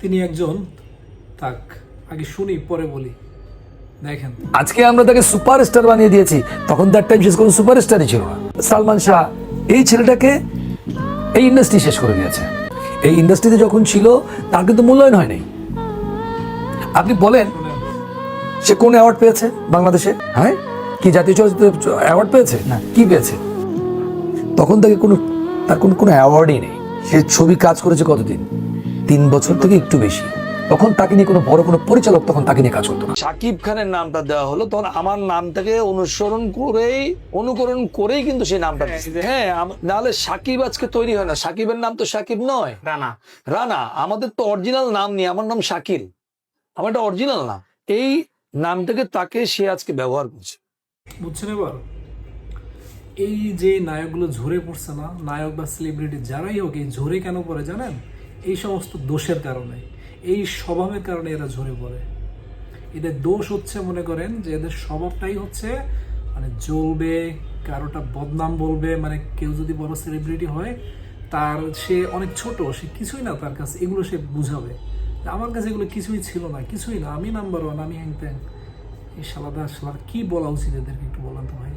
তিনি একজন, তাক আগে শুনি পরে বলি। দেখেন, আজকে আমরা তাকে সুপারস্টার বানিয়ে দিয়েছি, তখন তার টাইম শেষ কোনো সুপারস্টারই ছিল না। সালমান শাহ এই ছেলেটাকে এই ইন্ডাস্ট্রি শেষ করে দিয়েছে। এই ইন্ডাস্ট্রিতে যখন ছিল তার কিন্তু মূল্যায়ন হয়নি। আপনি বলেন সে কোন অ্যাওয়ার্ড পেয়েছে বাংলাদেশে? হ্যাঁ, কি জাতীয় চলচ্চিত্র অ্যাওয়ার্ড পেয়েছে? না, কি পেয়েছে? তখন তাকে তার কোনো অ্যাওয়ার্ডই নেই। সে ছবি কাজ করেছে কতদিন? 3 বছর থেকে একটু বেশি। তখন তাকে নিয়ে কোনো বড় কোনো পরিচালক তখন তাকে নিয়ে কাজ করতো না। শাকিব খানের নামটা দেওয়া হলো, তখন আমার নামটাকে অনুকরণ করেই কিন্তু সেই নামটা দিয়েছে। হ্যাঁ, নাহলে শাকিব আজকে তৈরি হয় না। শাকিবের নাম তো শাকিব নয়, রানা। আমাদের তো অরিজিনাল নাম নেই, আমার নাম শাকিল, আমার একটা অরিজিনাল নাম। এই নামটাকে তাকে সে আজকে ব্যবহার করছে। বুঝছেন এবার? এই যে নায়কগুলো ঝরে পড়ছে না, নায়ক বা সেলিব্রিটি যারাই হোক, এই ঝরে কেন পড়ে জানেন? এই সমস্ত দোষের কারণে, এই স্বভাবের কারণে এরা ঝরে পড়ে। এদের দোষ হচ্ছে, মনে করেন যে এদের স্বভাবটাই হচ্ছে মানে জ্বলবে, কারোটা বদনাম বলবে। মানে কেউ যদি বড় সেলিব্রিটি হয়, তার সে অনেক ছোট, সে কিছুই না, তার কাছে এগুলো সে বুঝাবে আমার কাছে এগুলো কিছুই ছিল না, কিছুই না, আমি নাম্বার ওয়ান, আমি হ্যাং ত্যাং। এই শালাদা শালার কি বলা উচিত এদেরকে একটু বলেন তো ভাই।